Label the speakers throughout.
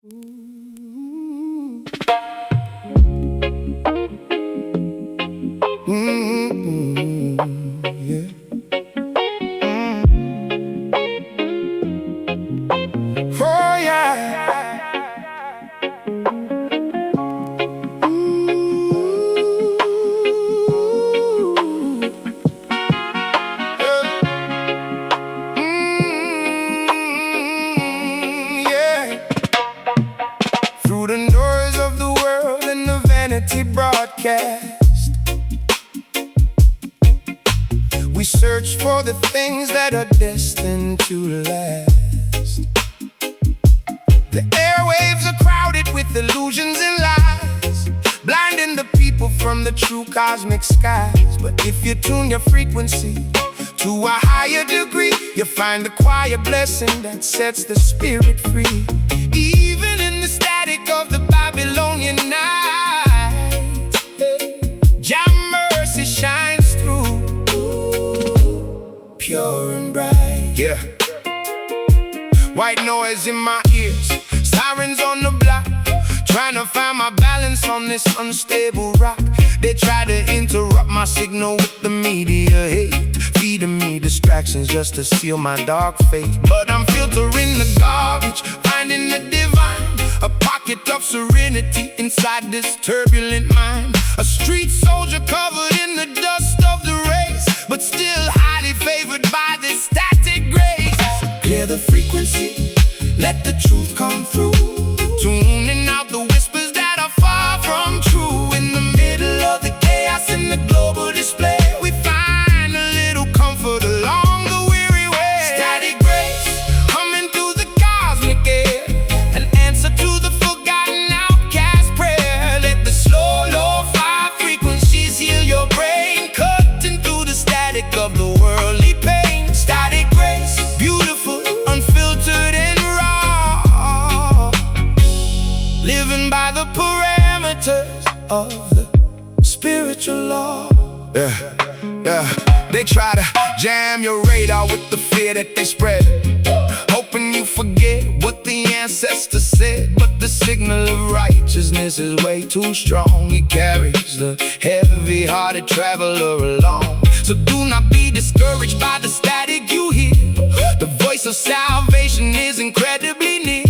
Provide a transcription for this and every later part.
Speaker 1: Mm-hmm. Yeah. Oh yeah. Yeah. Through the doors of the world and the vanity broadcast, we search for the things that are destined to last. The airwaves are crowded with illusions and lies, blinding the people from the true cosmic skies. But if you tune your frequency to a higher degree, you find the quiet blessing that sets the spirit free. Even in the static of the Babylonian night, Jah mercy shines through, pure and bright. Yeah. White noise in my ears, sirens on the block, trying to find my balance on this unstable rock. They try to interrupt my signal with the media hate, feeding me distractions just to seal my dark faith. But I'm filtering the garbage, finding the divine, a pocket of serenity inside this turbulent mind. A street soldier covered in the dust of the race, but still highly favored by this static grace. Clear the frequency, let the truth come through, tuning out the whispers that are far from true. In the middle of the chaos in the global display, we find a little comfort along the weary way. Static grace, humming through the cosmic air, an answer to the forgotten outcast prayer. Let the slow, lo-fi frequencies heal your brain, cutting through the static of the worldly pain. Static grace, beautiful, unfiltered and raw, living by the parameters of the spiritual law. Yeah. They try to jam your radar with the fear that they spread, hoping you forget what the ancestors said. But the signal of righteousness is way too strong. It carries the heavy-hearted traveler along. So do not be discouraged by the static you hear. The voice of salvation is incredibly near.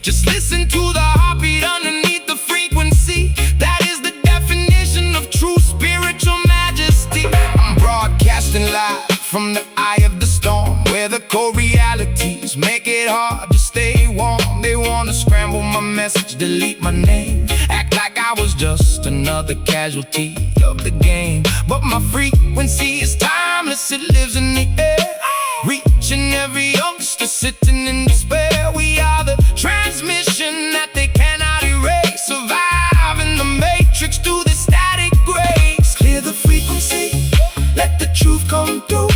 Speaker 1: Just listen to the heartbeat underneath the frequency. That is the definition of true spiritual majesty. I'm broadcasting live from the eye of the storm, where the cold realities make it hard to stay warm. They want to scramble my message, delete my name, act like I was just another casualty of the game. But my frequency is timeless, it lives in the air, reaching every youngster sitting in despair. We are the transmission that they cannot erase, surviving the matrix through the static grace. Clear the frequency, let the truth come through,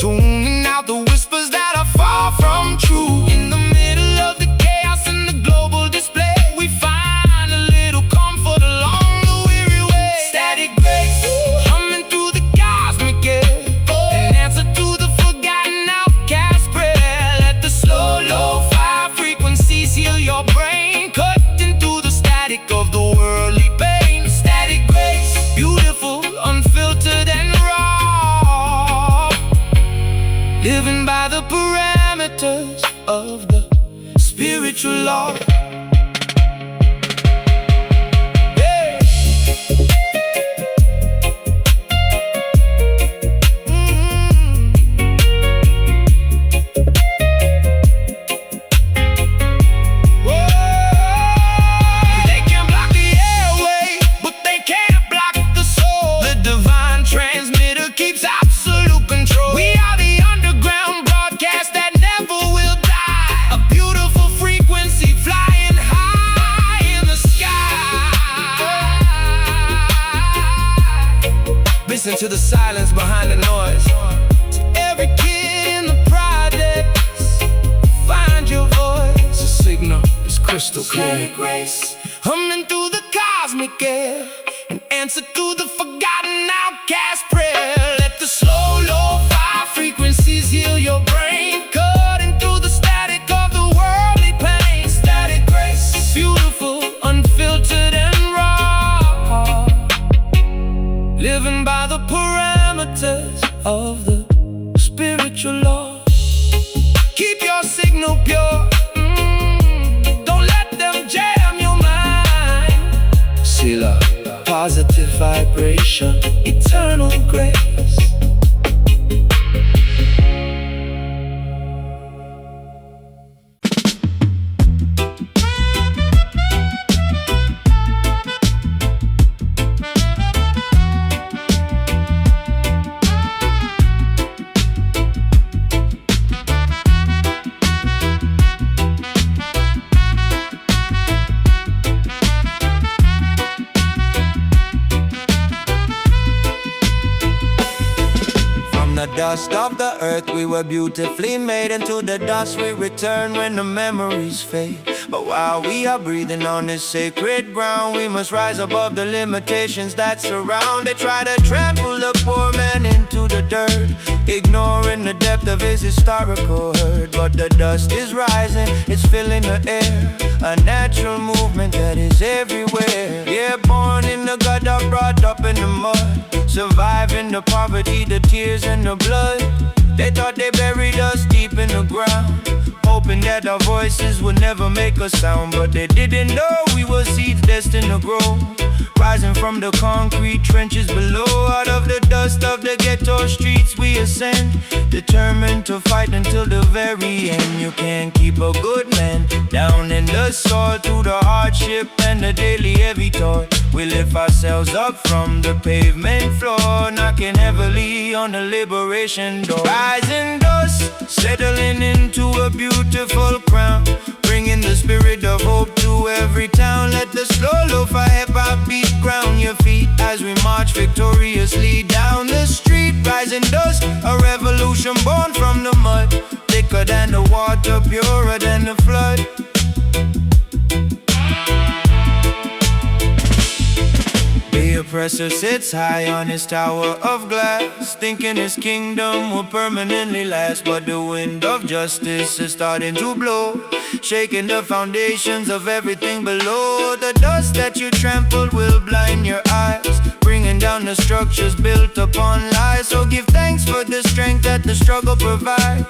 Speaker 1: tuning out the whispers that are far from true. In the middle of the chaos and the global display, we find a little comfort along the weary way. Static grace, humming through the cosmic air, an answer to the forgotten outcast prayer. Let the slow, lo-fi frequencies heal your brain, cutting through the static of the worldly pain. Static grace, beautiful, unfiltered and raw, living by the parameters of the spiritual law. Hey. Whoa. They can block the airway, but they can't block the soul. The divine transmitter keeps absolute control. We are the underground broadcast that never will die, a beautiful frequency flying high in the sky. Listen to the silence behind the noise. To every kid in the projects, find your voice. The signal is crystal clear. Static grace, humming through the cosmic air, an answer to the forgotten outcast prayer. Let the slow, lo-fi frequencies heal your brain, cutting through the static of the worldly pain. Static grace, of the spiritual law. Keep your signal pure. Don't let them jam your mind. Sila, positive vibration, eternal grace. Dust of the earth, we were beautifully made. Into the dust we return when the memories fade. But while we are breathing on this sacred ground, we must rise above the limitations that surround. They try to trample the poor man into the dirt, ignoring the depth of his historical hurt. But the dust is rising, it's filling the air, a natural movement that is everywhere. Yeah, born in the gutter, brought up in the mud, surviving the poverty, the tears and the blood. They thought they buried us deep in the ground, hoping that our voices would never make a sound. But they didn't know we were seeds destined to grow, rising from the concrete trenches below. Out of the dust of the ghetto streets we ascend, determined to fight until the very end. You can't keep a good man down in the soil through the hardship and the daily heavy toil. We lift ourselves up from the pavement floor, knocking heavily on the liberation door. Rising dust, settling into a beautiful crown, bringing the spirit of hope to every town. Let the slow lo-fi hip-hop beat ground your feet as we march victoriously down the street. Rising dust, a revolution born from the mud, thicker than the water, purer than the flood. The oppressor sits high on his tower of glass, thinking his kingdom will permanently last. But the wind of justice is starting to blow, shaking the foundations of everything below. The dust that you trampled will blind your eyes, bringing down the structures built upon lies. So give thanks for the strength that the struggle provides.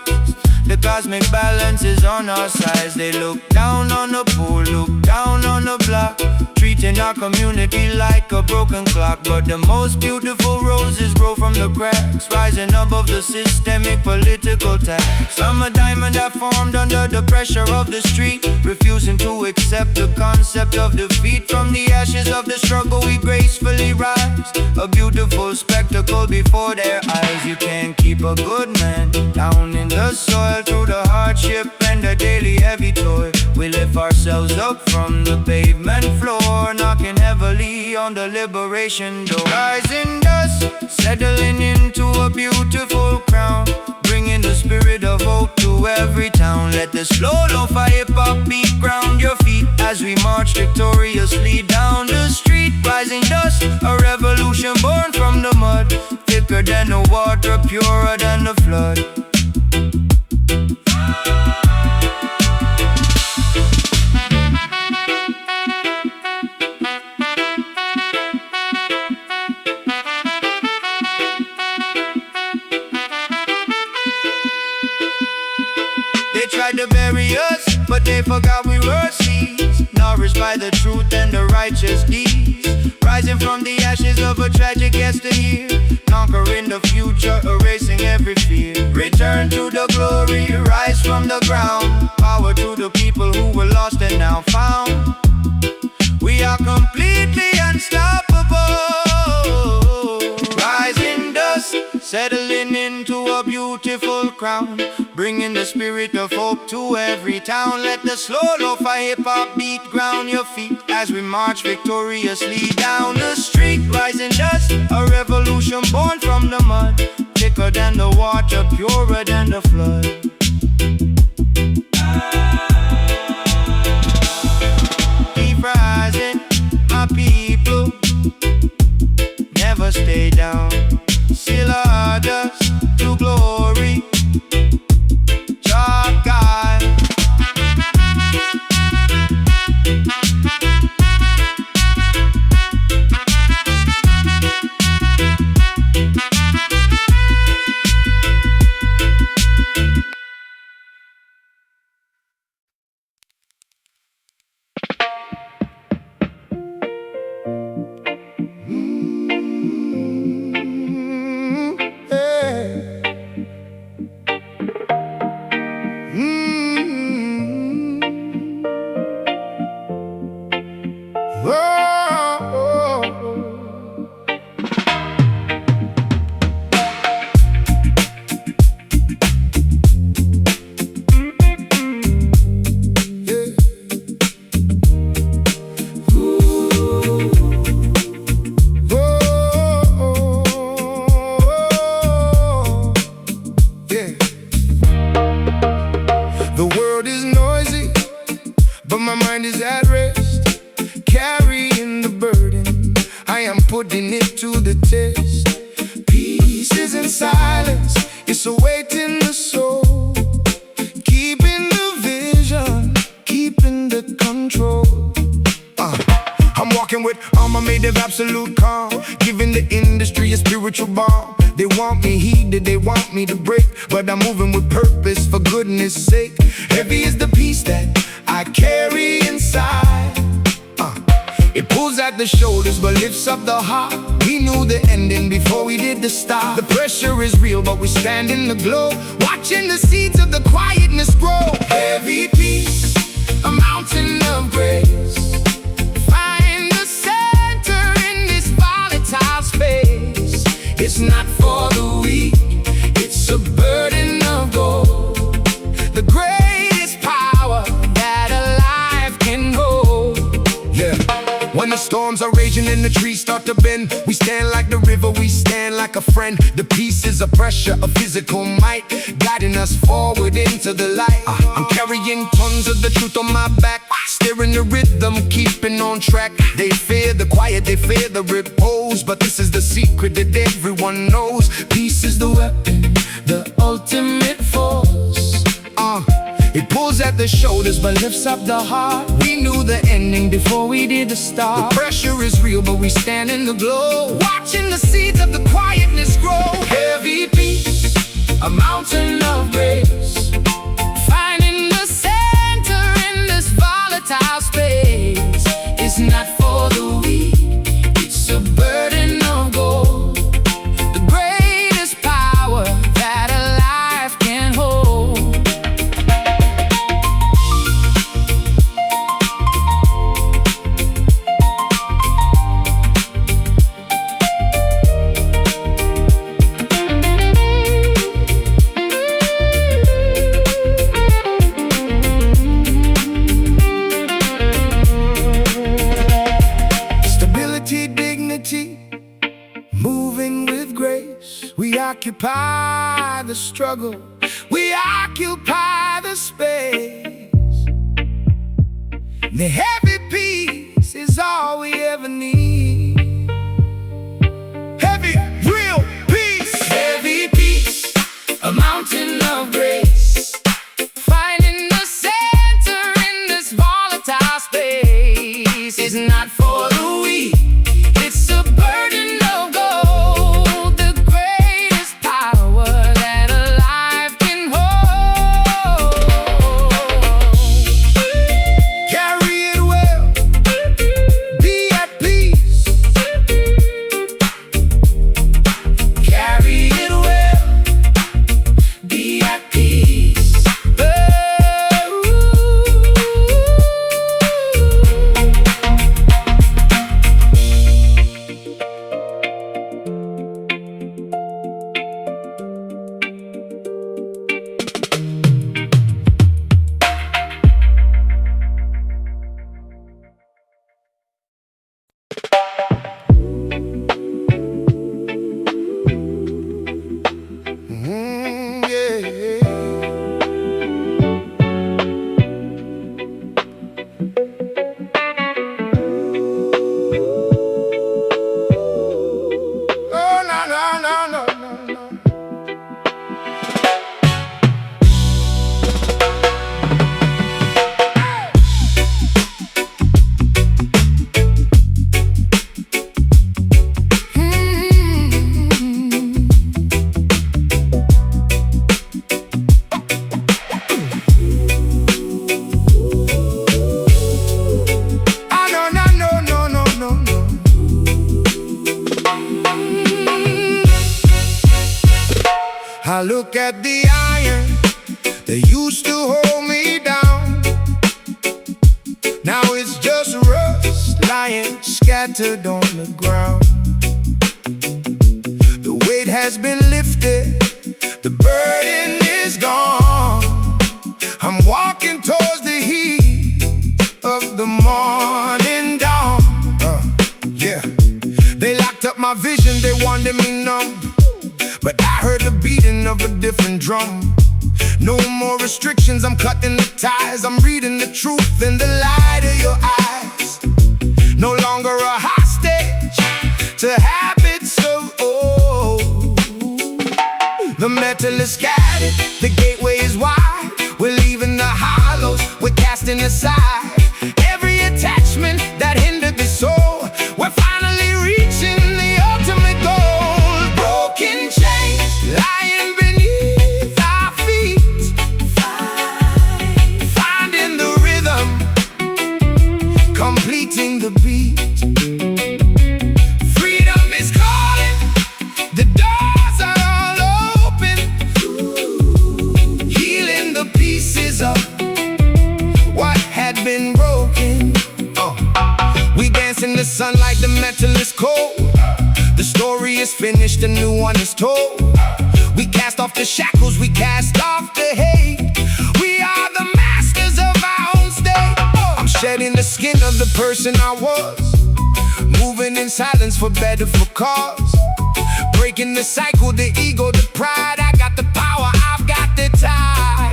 Speaker 1: The cosmic balance is on our sides. They look down on the poor, look down on the block, treating our community like a broken clock. But the most beautiful roses grow from the cracks, rising above the systemic political tax. I'm a diamond that formed under the pressure of the street, refusing to accept the concept of defeat. From the ashes of the struggle we gracefully rise, a beautiful spectacle before their eyes. You can't keep a good man down in the soil through the hardship and the daily heavy toil. We lift ourselves up from the pavement floor, knocking heavily on the liberation door. Rising dust, settling into a beautiful crown, bringing the spirit of hope to every town. Let the slow lo-fi hip-hop beat ground your feet as we march victoriously down the street. Rising dust, a revolution born from the mud, thicker than the water, purer than the flood. They tried to bury us, but they forgot we were seeds, nourished by the truth and the righteous deeds. Rising from the ashes of a tragic yesteryear, conquering the future, erasing every fear. Return to the glory, rise from the ground. Power to the people who were lost and now found. We are completely unstoppable. Rising dust, settling into a beautiful crown, bringing the spirit of hope to every town. Let the slow lo-fi hip-hop beat ground your feet as we march victoriously down the street. Rising dust, a revolution born from the mud, thicker than the water, purer than the flood. Keep rising, my people, never stay down. Still our dust to glory. God. The world is noisy, but my mind is at rest, carrying the burden. I am putting it to the test. Peace is in silence, it's awaiting the soul, keeping the vision, keeping the control. I'm walking with armor made of absolute calm, giving the industry a spiritual bomb. They want me heated, they want me to break, but I'm moving with purpose for goodness sake. Heavy is the peace that I carry inside. It pulls at the shoulders but lifts up the heart. We knew the ending before we did the start. The pressure is real but we stand in the glow, watching the seeds of the quietness grow. Heavy peace, a mountain of grace. Find the center in this volatile space. It's not for the weak, it's a burden of gold. The greatest power that a life can hold. Yeah. When the storms are raging and the trees start to bend, we stand like the river, we stand like a friend. The peace is a pressure, a physical might, guiding us forward into the light. I'm carrying tons of the truth on my back, steering the rhythm, keeping on track. They fear the quiet, they fear the repose, but this is the secret that everyone knows. Peace is the weapon, the ultimate force. It pulls at the shoulders but lifts up the heart. We knew the ending before we did the start. The pressure is real but we stand in the glow, watching the seeds of the quietness grow. Heavy peace, a mountain of grace. Finding the center in this volatile space. It's not for the weak, it's a burden of gold. The greatest power that a life can hold. Moving with grace, we occupy the struggle, we occupy the space. The heavy peace is all we ever need. Heavy, real peace. Heavy peace, a mountain of grace. Finding the center in this volatile space is not for the weak, it's a burden of gold. The greatest power that a life can hold. Carry it well, be at peace. Carry it well, be at peace. I look at the iron that used to hold me down. Now it's just rust lying scattered on the ground. The weight has been lifted, the burden is gone. I'm walking towards the heat of the morning dawn. Yeah. They locked up my vision, they wanted me numb, but I heard the beating of a different drum. No more restrictions, I'm cutting the ties. I'm reading the truth in the light of your eyes. No longer a hostage to habits of old. The metal is scattered, the gateway is wide. We're leaving the hollows, we're casting aside every attachment that hindered the soul. We're finally reaching the ultimate goal. Broken chains lying beneath our feet, finding the rhythm, completing the beat. Freedom is calling, the doors are all open, healing the pieces of what had been broken. We dance in the sunlight, the metal is cold. The story is finished, a new one is told. We cast off the shackles, we cast off the hate. We are the masters of our own state. I'm shedding the skin of the person I was, moving in silence for better, for cause. Breaking the cycle, the ego, the pride. I got the power, I've got the tide.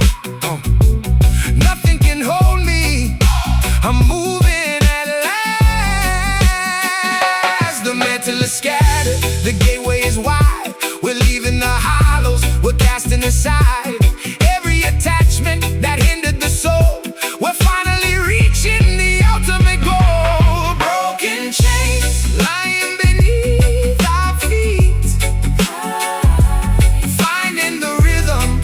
Speaker 1: Nothing can hold me, I'm moving at last. The metal is scattered, the gateway is wide. We're leaving the hollows, we're casting aside every attachment that hindered the soul. We're finally reaching the ultimate goal. Broken chains lying beneath our feet, finding the rhythm,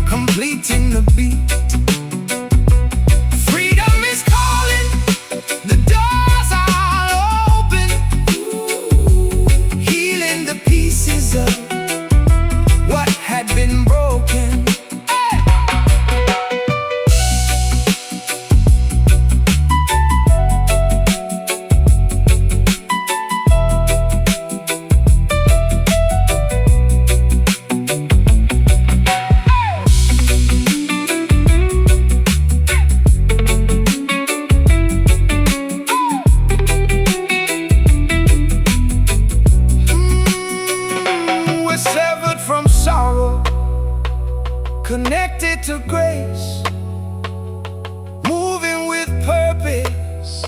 Speaker 1: completing the beat. Freedom is calling, the doors are all open, healing the pieces of what had been broken. We're severed from sorrow, connected to grace, moving with purpose,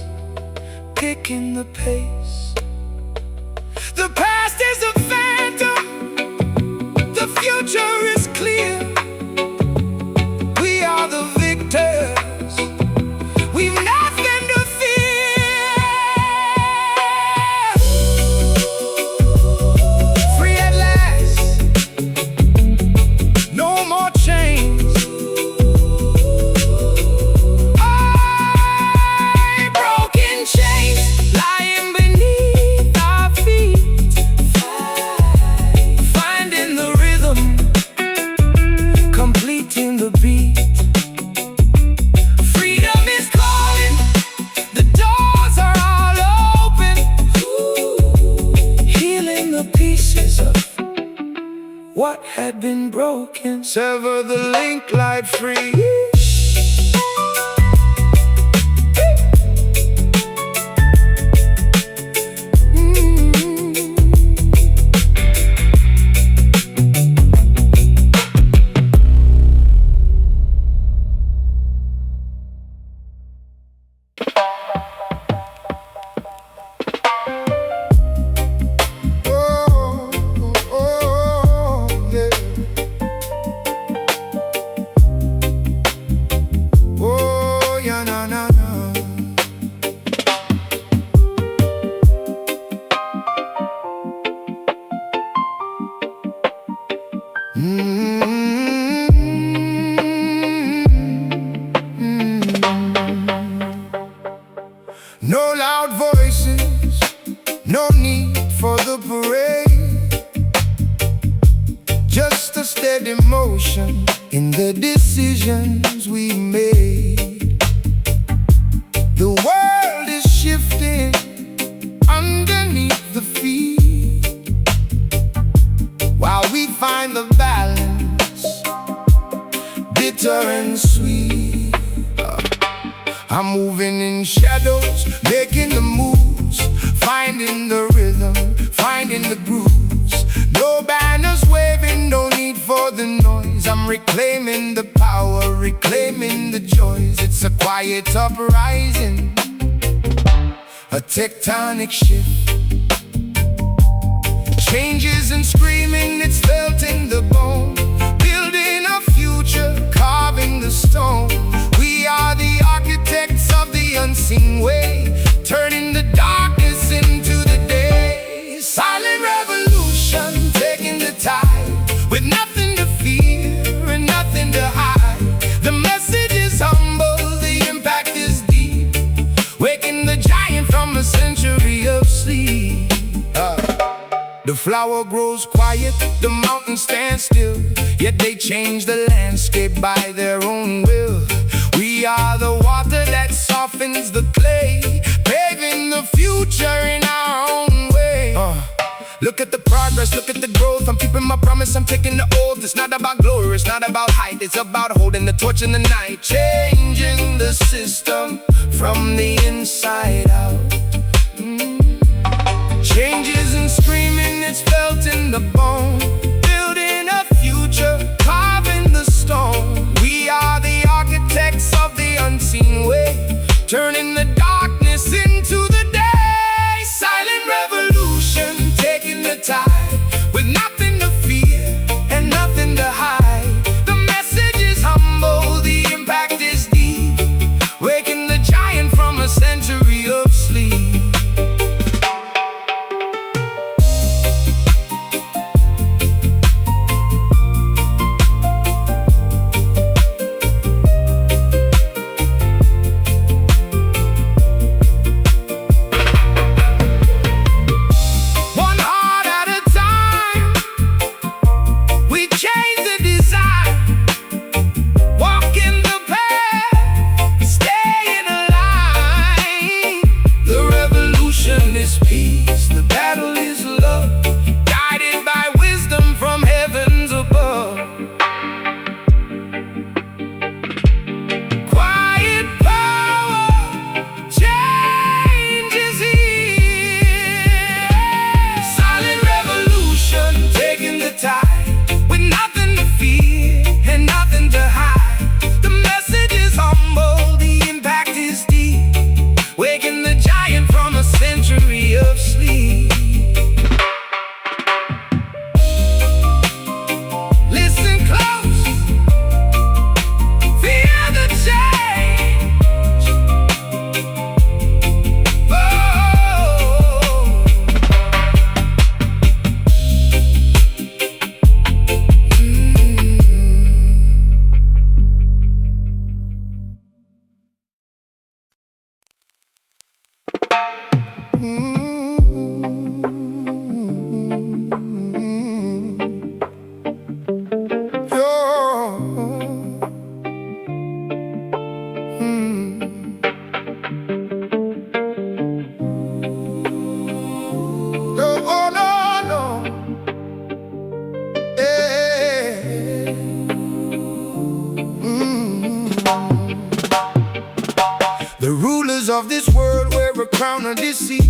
Speaker 1: picking the pace. The past is a phantom, the future is clear. We are the victors, we've nothing to fear. Free at last, no more chains. Broken chains lying beneath our feet, finding the rhythm, completing the beat. Freedom is calling, the doors are all open, healing the pieces of what had been broken. Sever the link, light free. No loud voices, no need for the parade. Just a steady motion in the decisions we made. The world is shifting, Moving in shadows, making the moves, finding the rhythm, finding the grooves. No banners waving, no need for the noise. I'm reclaiming the power, reclaiming the joys. It's a quiet uprising, a tectonic shift. Changes and screaming, it's felt in the bone. Building a future, carving the stone. We are the architects of the unseen way, turning the darkness into the day. Silent revolution, taking the tide, with nothing to fear and nothing to hide. The message is humble, the impact is deep, waking the giant from a century of sleep. The flower grows quiet, the mountain stands still, yet they change the landscape by their own will. We are the water that softens the clay, paving the future in our own way. Look at the progress, look at the growth. I'm keeping my promise, I'm taking the oath. It's not about glory, it's not about height, it's about holding the torch in the night. Changing the system from the inside out. Changes and screaming, it's felt in the bone. Building a future, carving the stone. We are the architects of the unseen way, turning the darkness into the day. Silent revolution, taking the tide, with nothing to fear and nothing to hide. The message is humble, the impact is deep, waking the giant from a century of sleep. Of this world wear a crown of deceit,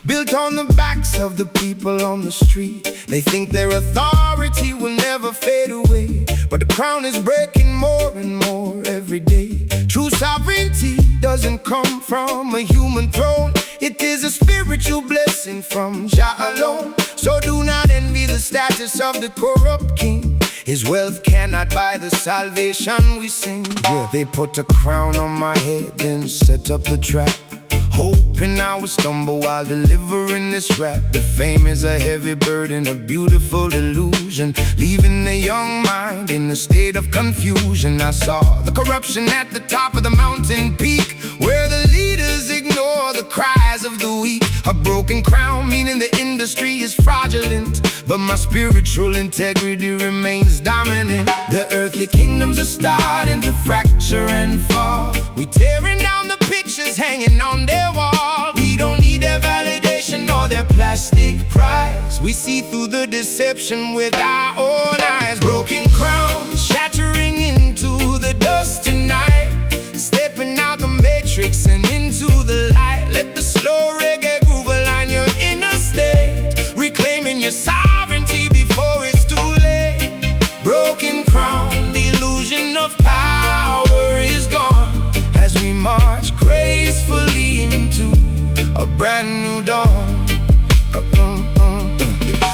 Speaker 1: built on the backs of the people on the street. They think their authority will never fade away, but the crown is breaking more and more every day. True sovereignty doesn't come from a human throne, it is a spiritual blessing from Jah alone. So do not envy the status of the corrupt king, his wealth cannot buy the salvation we sing. Yeah. They put a crown on my head, then set up the trap, hoping I would stumble while delivering this rap. The fame is a heavy burden, a beautiful delusion, leaving the young mind in a state of confusion. I saw the corruption at the top of the mountain peak, where the leaders ignore the cries of the weak. A broken crown, meaning the industry is fraudulent, but my spiritual integrity remains dominant. The earthly kingdoms are starting to fracture and fall. We tearing down the pictures hanging on their wall. We don't need their validation or their plastic prize. We see through the deception with our own eyes. Broken crowns shattering into the dust tonight, stepping out the matrix matrix and into the light. Let the slow reggae groove align your inner state, reclaiming your sovereignty before it's too late. Broken crown, the illusion of power is gone as we march gracefully into a brand new dawn.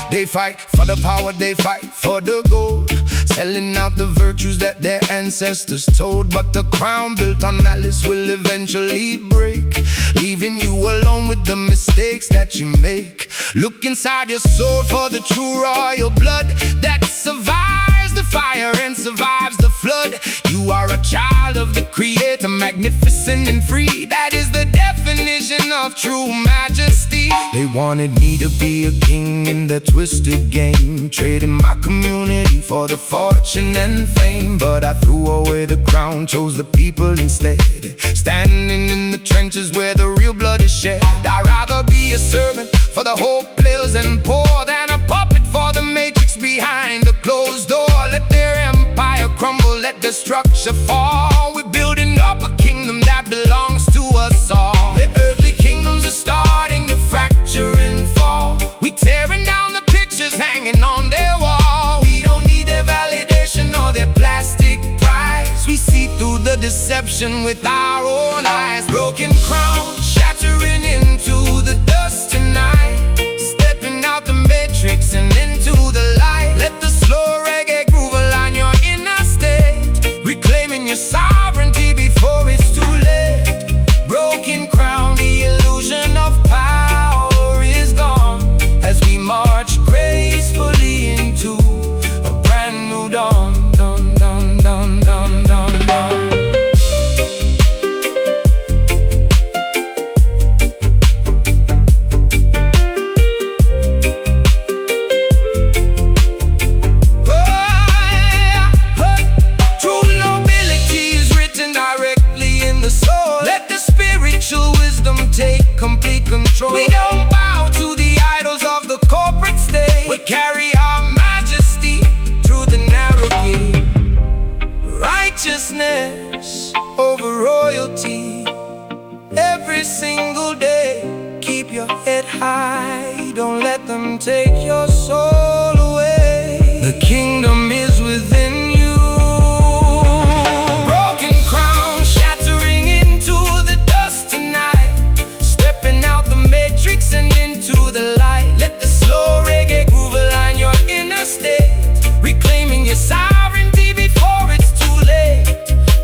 Speaker 1: They fight for the power, they fight for the gold, selling out the virtues that their ancestors told. But the crown built on malice will eventually break, leaving you alone with the mistakes that you make. Look inside your soul for the true royal blood that survives the fire and survives the flood. You are a child of the Creator, magnificent and free. That is the definition of true majesty. They wanted me to be a king in the twisted game, trading my community for the fortune and fame. But I threw away the crown, chose the people instead, standing in the trenches where the real blood is shed. I'd rather be a servant for the hopeless and poor than a puppet for the matrix behind the closed door. Let their empire crumble, let the structure fall. We're building up a kingdom that belongs to us all. The earthly kingdoms are starting to fracture and fall. We tearing down the pictures hanging on their wall. We don't need their validation or their plastic prize. We see through the deception with our own eyes. Broken crown, shattering into the dust tonight, stepping out the matrix and into the light. Let the slow reggae groove align your inner state, reclaiming your sovereignty before it's too late. Broken crown, the illusion of power is gone as we march gracefully into a brand new dawn. Dawn, dawn, dawn, dawn, dawn, dawn. Take complete control. We don't bow to the idols of the corporate state. We carry our majesty through the narrow gate. Righteousness over royalty. Every single day, keep your head high. Don't let them take your soul away. The kingdom is within you. Broken crown, shattering into the dust tonight, out the matrix and into the light. Let the slow reggae groove align your inner state, reclaiming your sovereignty before it's too late.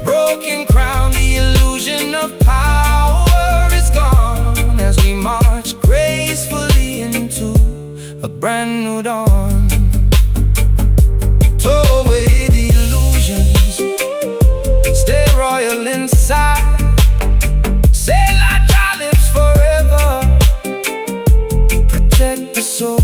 Speaker 1: Broken crown, the illusion of power is gone as we march gracefully into a brand new dawn. Throw away the illusions, stay royal inside. Say like I lives forever, protect the soul.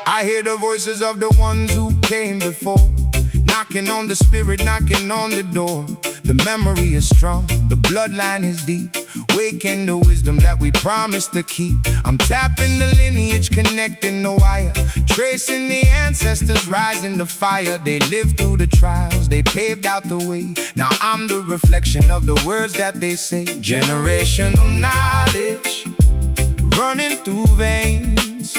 Speaker 1: I hear the voices of the ones who came before, knocking on the spirit, knocking on the door. The memory is strong, the bloodline is deep, waking the wisdom that we promised to keep. I'm tapping the lineage, connecting the wire, tracing the ancestors, rising the fire. They lived through the trials, they paved out the way. Now I'm the reflection of the words that they say. Generational knowledge running through veins.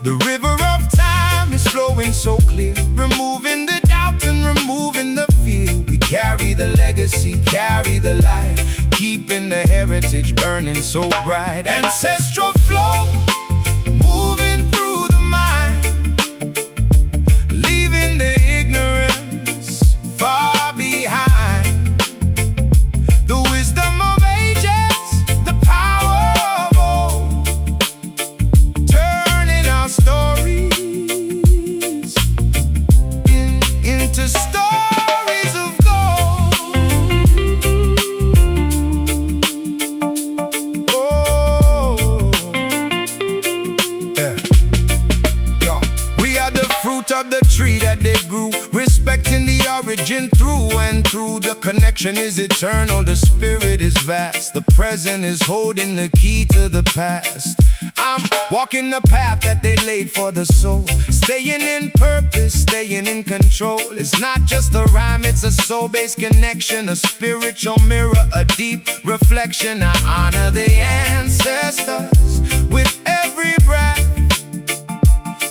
Speaker 1: The river of time is flowing so clear, removing the doubt and removing the fear. We carry the legacy, carry the light, keeping the heritage burning so bright. Ancestral flow moving through the mind, out of the tree that they grew, respecting the origin through and through. The connection is eternal, the spirit is vast. The present is holding the key to the past. I'm walking the path that they laid for the soul, staying in purpose, staying in control. It's not just a rhyme, it's a soul-based connection, a spiritual mirror, a deep reflection. I honor the ancestors with every breath.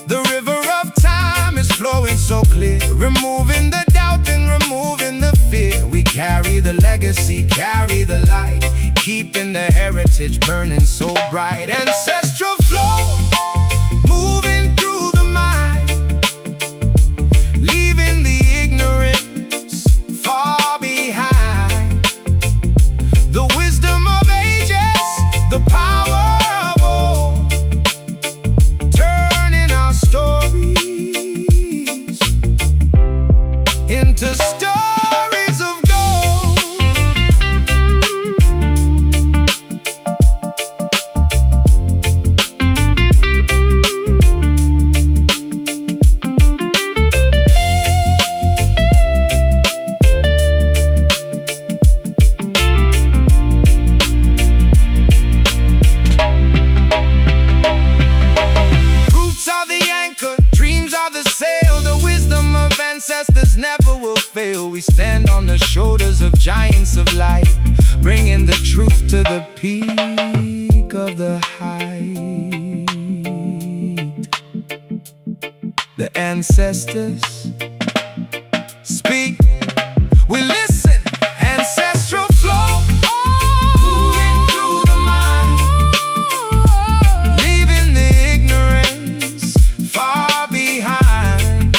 Speaker 1: The river of time is flowing so clear, removing the doubt and removing the fear. We carry the legacy, carry the light, keeping the heritage burning so bright. Ancestral flow, moving through the mind, leaving the ignorance far behind. The wisdom of ages, the power of old, turning our stories into stories of gold. Roots are the anchor, dreams are the sail. The wisdom of ancestors never will fail. We stand on the shoulders of giants of light, bringing the truth to the peak of the height. The ancestors speak, we listen. Ancestral flow, moving through the mind, leaving the ignorance far behind.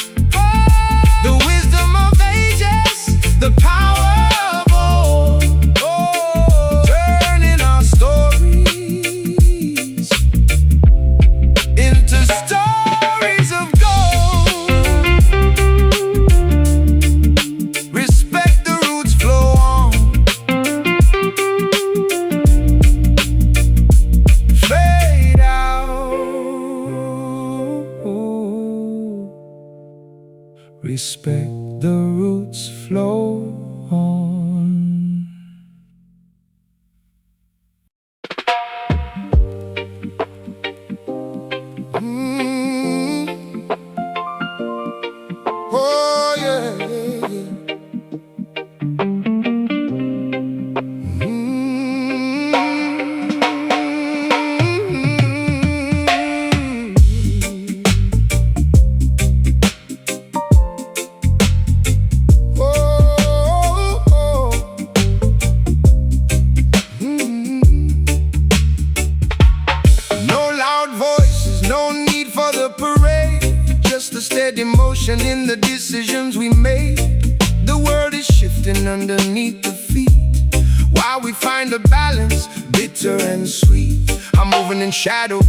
Speaker 1: The wisdom of ages, the power of old, turning our stories into stories of gold. Respect the roots, flow on, fade out. Respect the roots, flow on. Oh yeah, yeah, yeah. Oh, oh. No loud voices, no need for the parade, just a steady motion in the decisions we made. The world is shifting underneath the feet, while we find a balance, bitter and sweet. I'm moving in shadows,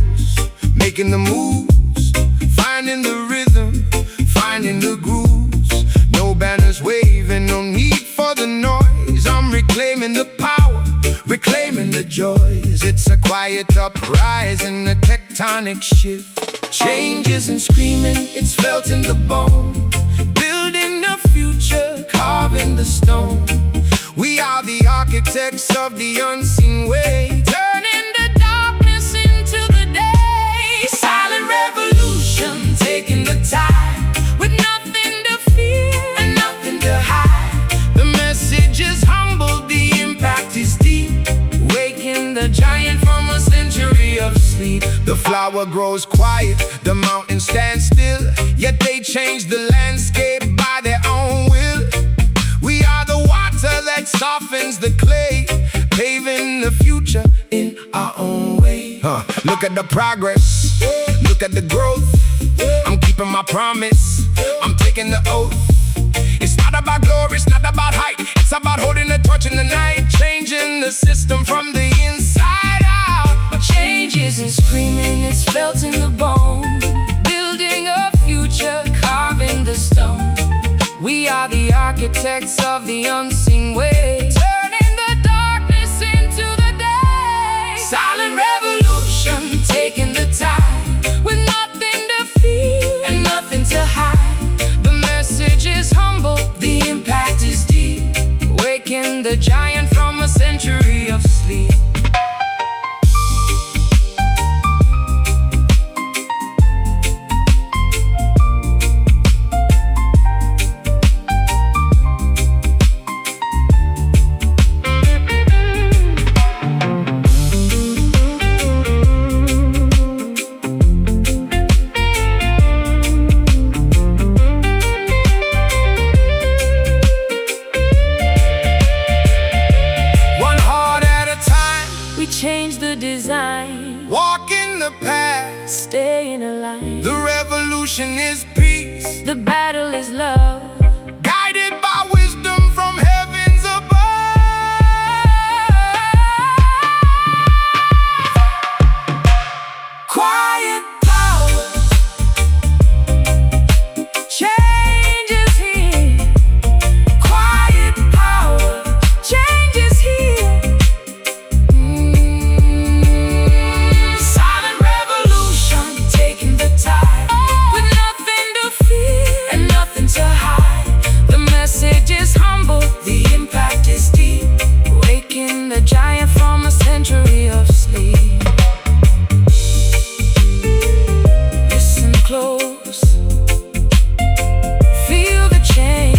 Speaker 1: making the moves, finding the rhythm, finding the grooves. No banners waving, no need for the noise. I'm reclaiming the power, reclaiming the joys. It's a quiet uprising, a tectonic shift. Change isn't screaming, it's felt in the bone. Building a future, carving the stone. We are the architects of the unseen way, turning the darkness into the day. Silent revolution, taking the tide, with nothing to fear and nothing to hide. The message is humble, the impact is deep, waking the giant from a century of sleep. The flower grows quiet, the mountains stand still, yet they change the landscape by their own will. We are the water that softens the clay, paving the future in our own way. Look at the progress, look at the growth. I'm keeping my promise, I'm taking the oath. It's not about glory, it's not about height, it's about holding the torch in the night, changing the system from the inside out. But change isn't screaming, it's felt in the bone. Building a future, carving the stone. We are the architects of the unseen way, turning the darkness into the day. Silent revolution, taking the tide, with nothing to fear and nothing to hide. the giant from a century of sleep.
Speaker 2: Change the design,
Speaker 1: walk in the past,
Speaker 2: staying alive.
Speaker 1: The revolution is peace,
Speaker 2: the battle is love,
Speaker 1: guided by wisdom from heavens above. Quiet power,
Speaker 2: change is here. Quiet power, change is here.
Speaker 1: The impact is deep, waking the giant from a century of sleep. Listen close, feel the change.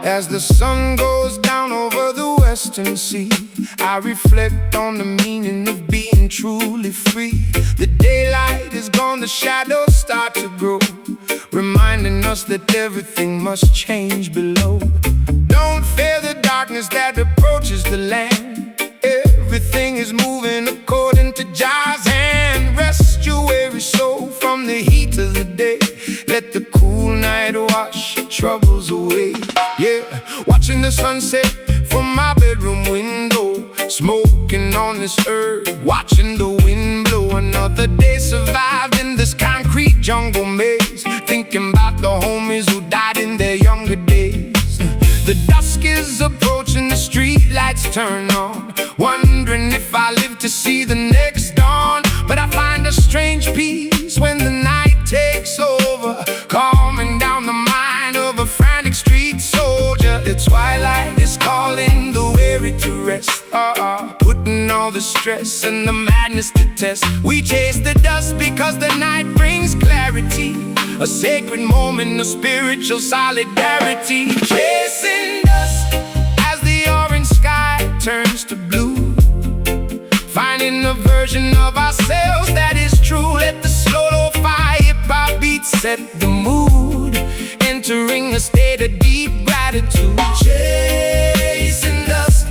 Speaker 1: As the sun goes down over the western sea, I reflect on the meaning of being truly free. The daylight is gone, the shadows start to grow, reminding us that everything must change below. Don't fear the darkness that approaches the land. Everything is moving according to Jah's hand. Rest your weary soul from the heat of the day. Let the cool night wash your troubles away. Yeah, watching the sunset from my bedroom window, smoking on this herb, watching the wind blow. Another day survived in this concrete jungle maze, thinking about the homies who died in their younger days. The dusk is approaching, the street lights turn on, wondering if I live to see the next dawn. But I find a strange peace when the night takes over, calming down the mind of a frantic street soldier. The twilight is calling the weary to rest, putting all the stress and the madness to test. We chase the dust because the night brings clarity, a sacred moment of spiritual solidarity. Chasing dust as the orange sky turns to blue, finding a version of ourselves that is true. Let the slow lo-fi hip-hop beats set the mood, entering a state of deep gratitude. Chasing dust,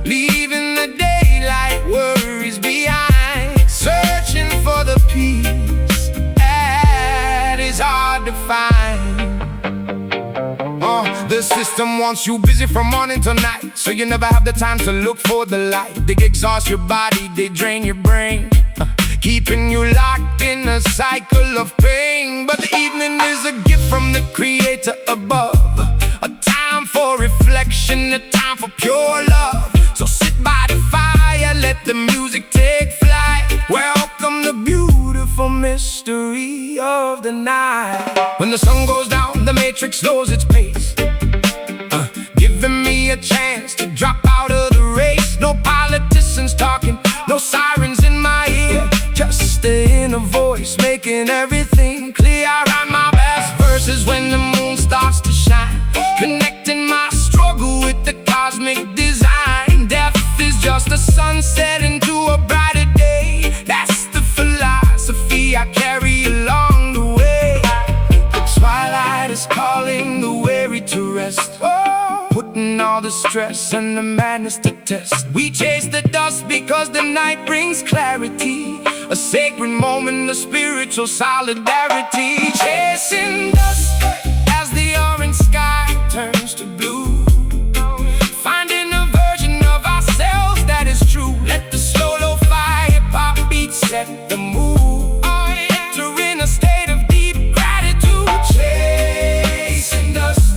Speaker 1: leaving the daylight worries behind, searching for the peace that is hard to find. The system wants you busy from morning till night, so you never have the time to look for the light. They exhaust your body, they drain your brain, keeping you locked in a cycle of pain. But the evening is a gift from the creator above, a time for reflection, a time for pure love. So sit by the fire, let the music take flight. Welcome the beautiful mystery of the night. When the sun goes down, the matrix slows its pace, giving me a chance to drop out of the race. No politicians talking, no sirens in my ear, just the inner voice making everything clear. I write my best verses when the moon starts to shine, connecting my struggle with the cosmic design. Death is just a sunset into a brighter day. That's the philosophy I carry along the way. The twilight is calling the weary to rest, put and all the stress and the madness to test. We chase the dust because the night brings clarity, a sacred moment of spiritual solidarity. Chasing dust as the orange sky turns to blue, finding a version of ourselves that is true. Let the slow lo-fi hip-hop beat set the mood. Enter in a state of deep gratitude. Chasing dust,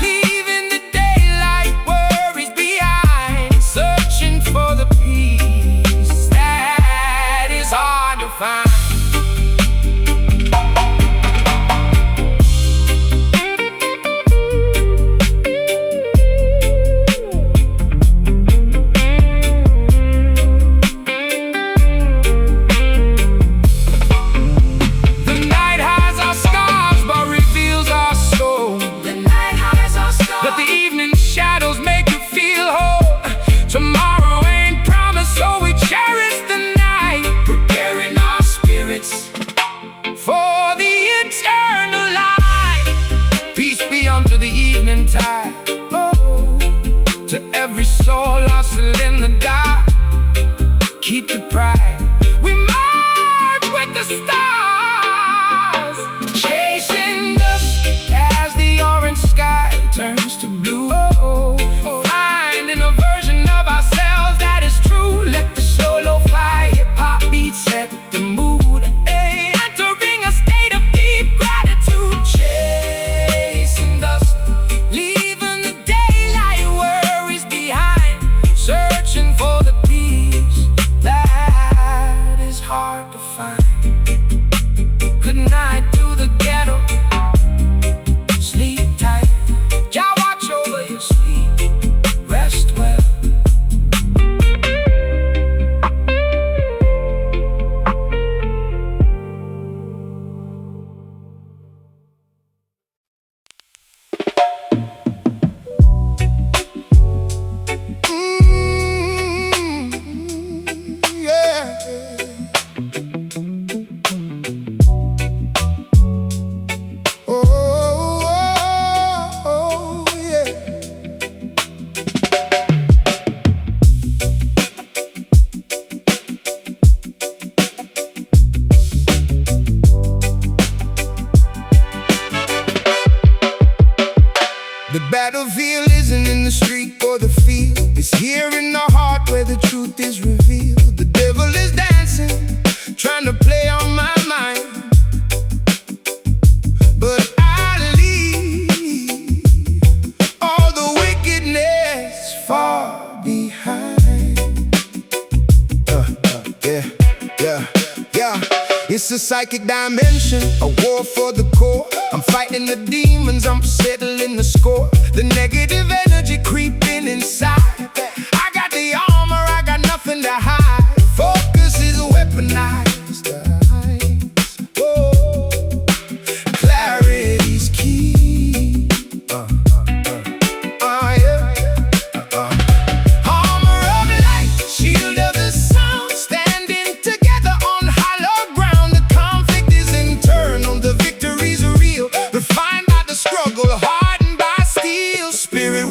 Speaker 1: leaving the daylight worries behind, searching for the peace that is hard to find. Tomorrow ain't promised, so we cherish the night, preparing our spirits for the eternal light. Peace be unto the evening tide, oh, to every soul hustle in the dark. Keep the pride, we march with the stars, chasing dust as the orange sky turns to blue. Finding a version of ourselves that is true. Let the slow lo-fi hip-hop beat set the mood. Entering a state of deep gratitude. Chasing dust, leaving the daylight worries behind, searching for the peace that is hard to find. Good night to the ghetto, sleep tight. Jah watch over your sleep, rest well. Yeah. Oh, yeah. The battlefield isn't in the street or the field, it's here in the heart where the truth is revealed. The devil is dancing, trying to play on my mind, but I leave all the wickedness far behind. Yeah. It's a psychic dimension, a war for the core. I'm fighting the demons, I'm settling the score. The negative energy creeping inside. I got the armor, I got nothing to hide. Focus is weaponized. Oh, clarity's key. Armor of light, shield of the sound, standing together on hollow ground. The conflict is internal, the victories are real, refined by the struggle, hardened by steel. Spirit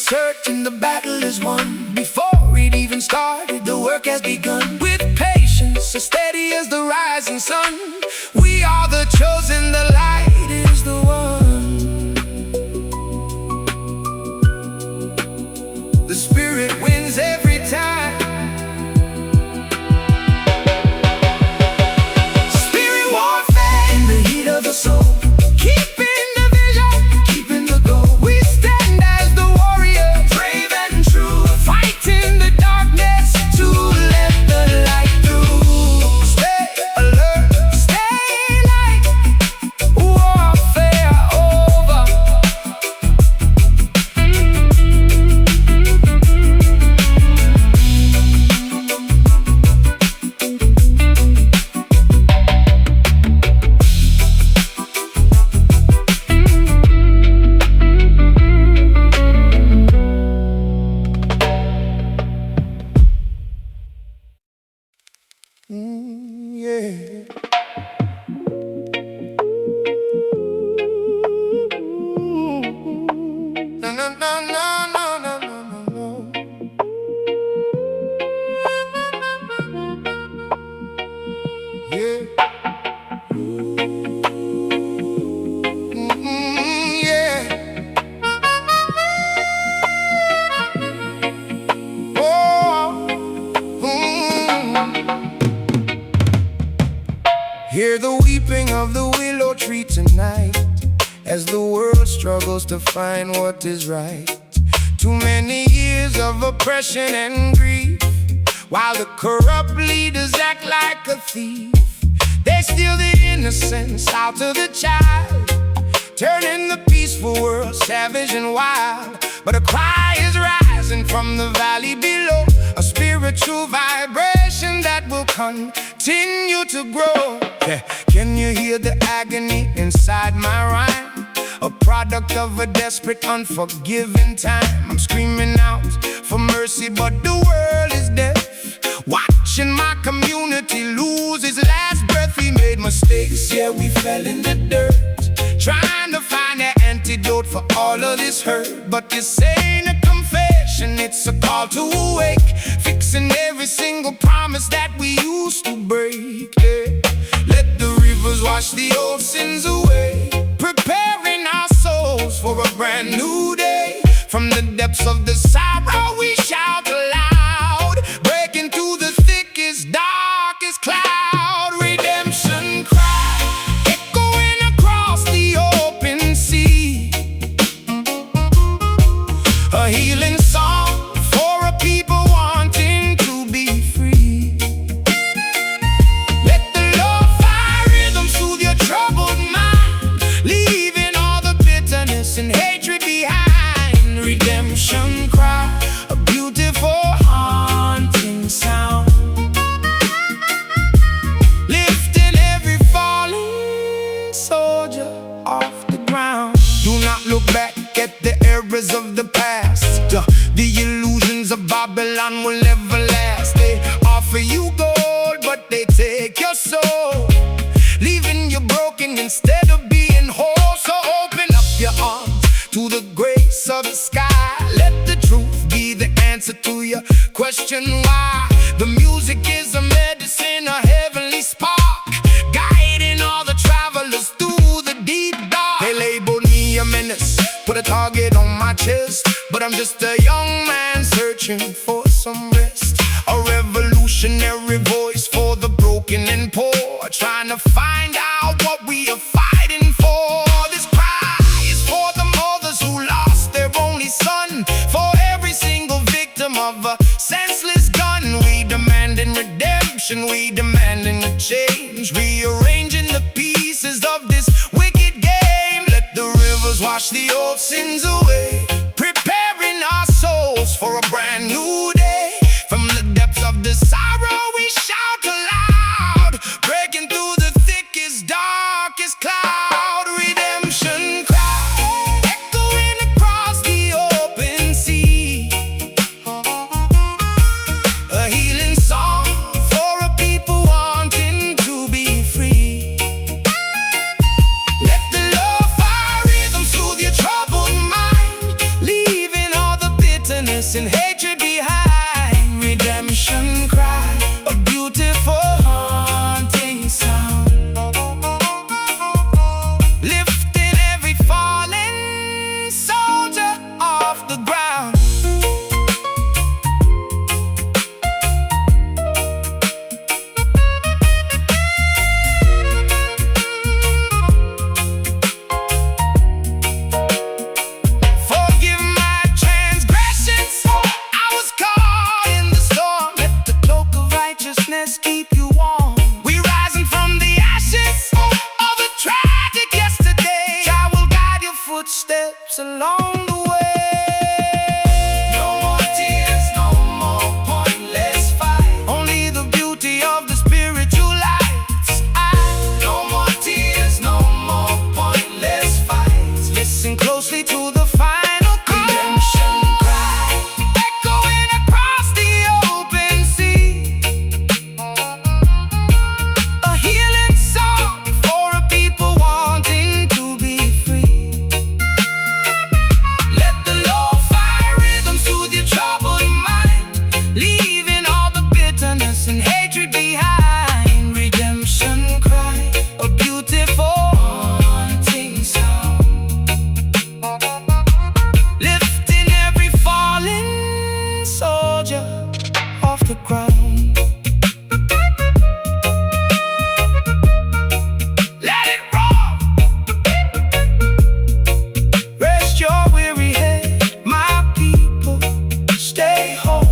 Speaker 1: certain the battle is won. Before it even started, the work has begun. With patience, as steady as the rising sun, we are the chosen, the light is the one. The spirit wins every time. Spirit warfare in the heat of the soul. Keeping the vision, keeping the goal. We stand as the warriors, brave and true, fighting the darkness to let the light through. Stay alert, stay light, warfare over. Yeah. No, no, no, no, no, no, no, no. Yeah. Yeah. Oh. Hear the weeping of the willow tree tonight, as the world struggles to find what is right. Too many years of oppression and grief, while the corrupt leaders act like a thief. They steal the innocence out of the child, turning the peaceful world savage and wild. But a cry is rising from the valley below, a spiritual vibration that will continue to grow. Yeah. Can you hear the agony inside my rhyme? A product of a desperate, unforgiving time. I'm screaming out for mercy, but the world is deaf, watching my community lose its last breath. We made mistakes, yeah, we fell in the dirt, trying to find an antidote for all of this hurt. But this ain't a confession, it's a call to awake, fixing every single promise that we used to break. Yeah. Let the rivers wash the old sins away, preparing our souls for a brand new day. From the depths of the sorrow we shout aloud, breaking through the thickest, darkest cloud. Redemption cry, echoing across the open sea, a healing song for a people wanting to be free. Let the lo-fi rhythm soothe your troubled mind, leaving all the bitterness and hatred behind. Redemption cry, a beautiful haunting sound, lifting every falling soldier off the ground. Do not look back at the errors of the past. The illusions of Babylon will never last. They offer you gold, but they take your soul, leaving you broken instead of being whole. So open up your arms to the grace of the sky. Let the truth be the answer to your question why. The music is a medicine, a heavenly spark, guiding all the travelers through the deep dark. They labeled me a menace, put a target on my chest, but I'm just a young man searching for some rest. A revolutionary voice for the broken and poor, trying to find out what we are fighting for. This cry is for the mothers who lost their only son, for every single victim of a senseless gun. We demanding redemption, we demanding a change, rearranging the pieces of this wicked game. Let the rivers wash the old sins away, preparing our souls for a brand new day. From the depths of the sorrow we shout aloud, breaking through the thickest, bitterness and hatred behind. Redemption cry, a beautiful haunting sound, lifting every fallen soldier off the ground. Forgive my transgressions, I was caught in the storm. Let the cloak of righteousness keep you warm. We rising from the ashes of a tragic yesterday. I will guide your footsteps along the way. No more tears, no more pointless fight. Only the beauty of the spiritual lights. No more tears, no more pointless fights. Listen closely to the final call. Redemption cry, echoing across the open sea. A healing song for a people wanting to be free. Let the lo-fi rhythm soothe your troubled mind, leaving all the bitterness and hatred behind. Redemption cry, a beautiful haunting sound, lifting every fallen soldier off the ground. Let it roll. Rest your weary head, my people, stay home.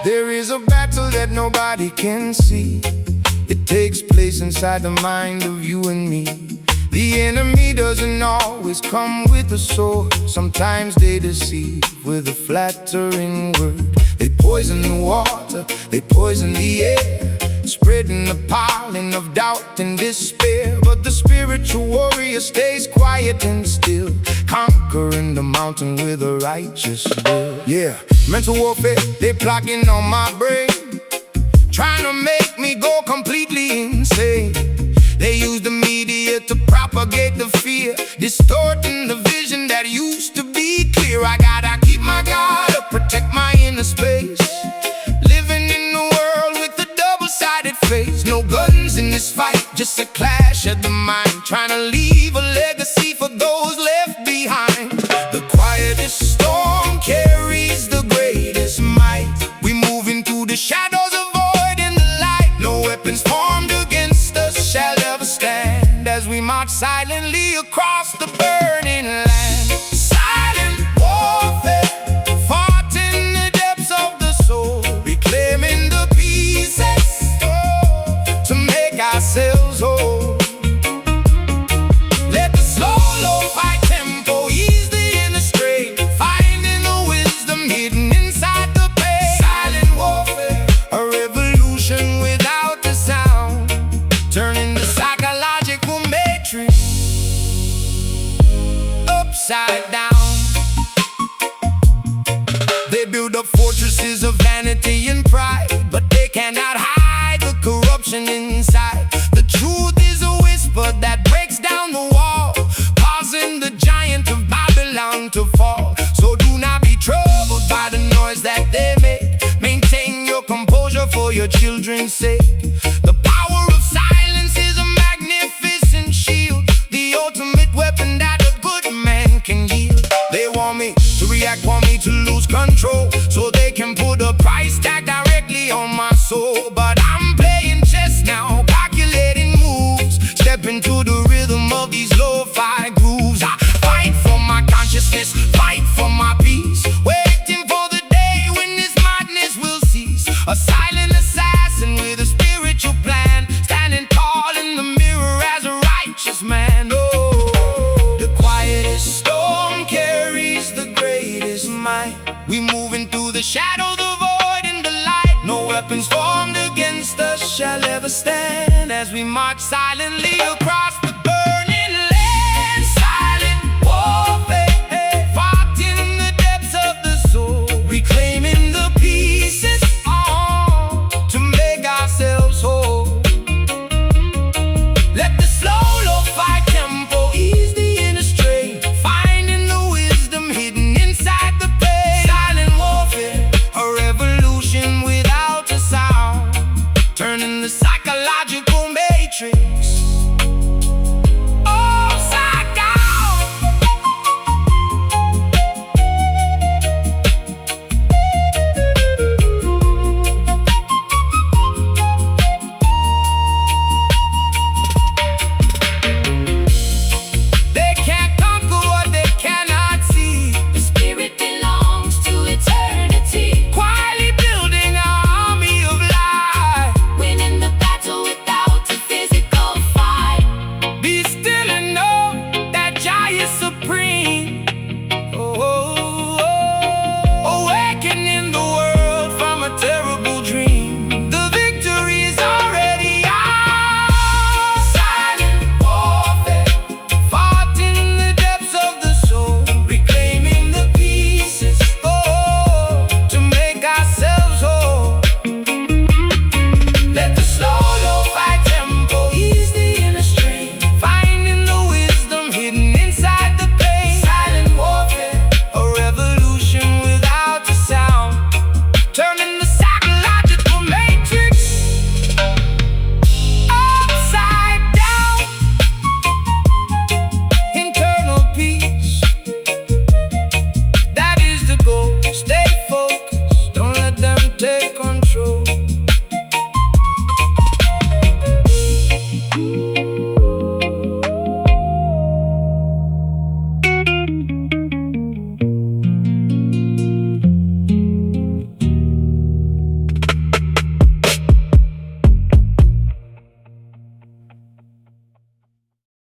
Speaker 1: There is a battle that nobody can see. It takes place inside the mind of you and me. The enemy doesn't always come with a sword. Sometimes they deceive with a flattering word. They poison the water, they poison the air, spreading the pollen of doubt and despair. But the spiritual warrior stays quiet and still, conquering the mountain with a righteous will. Yeah, mental warfare, they plotting on my brain, trying to make me go completely insane. They use the media to propagate the fear, distorting the vision that used to be clear. I gotta keep my guard up, protect my inner space, living in a world with a double-sided face. No guns in this fight, just a clash of the mind, trying to leave a legacy for those left behind. The quietest storm carries the greatest might. We move into the shadows, avoiding the light. No weapons formed against us shall ever stand, as we march silently across the burning land. Silent warfare, fought in the depths of the soul, reclaiming the pieces to make ourselves whole. Let the slow, lo-fi tempo ease the inner strain, finding the wisdom hidden inside the pain. Silent warfare, a revolution without the sound, turning the psychological matrix upside down. They build up fortresses of vanity and pride, but they cannot hide the corruption inside. The truth is a whisper that breaks down the wall, causing the giant of Babylon to fall. So do not be troubled by the noise that they make. Maintain your composure for your children's sake. The power of silence is a magnificent shield, the ultimate weapon that a good man can yield. They want me to react, want me to lose control, so they can put a price tag directly on my soul. But I'm playing chess now, calculating moves, step into the rhythm of these lo-fi grooves. I fight for my consciousness, fight for my peace, waiting for the day when this madness will cease. A silent assassin with a spiritual plan, standing together stand as we march silently across the burning land. Silent warfare, fought in the depths of the soul, reclaiming the pieces to make ourselves whole. Let the slow, lo-fi tempo ease the inner strain, finding the wisdom hidden inside the pain. Silent warfare, a revolution without a sound, turning the psychological matrix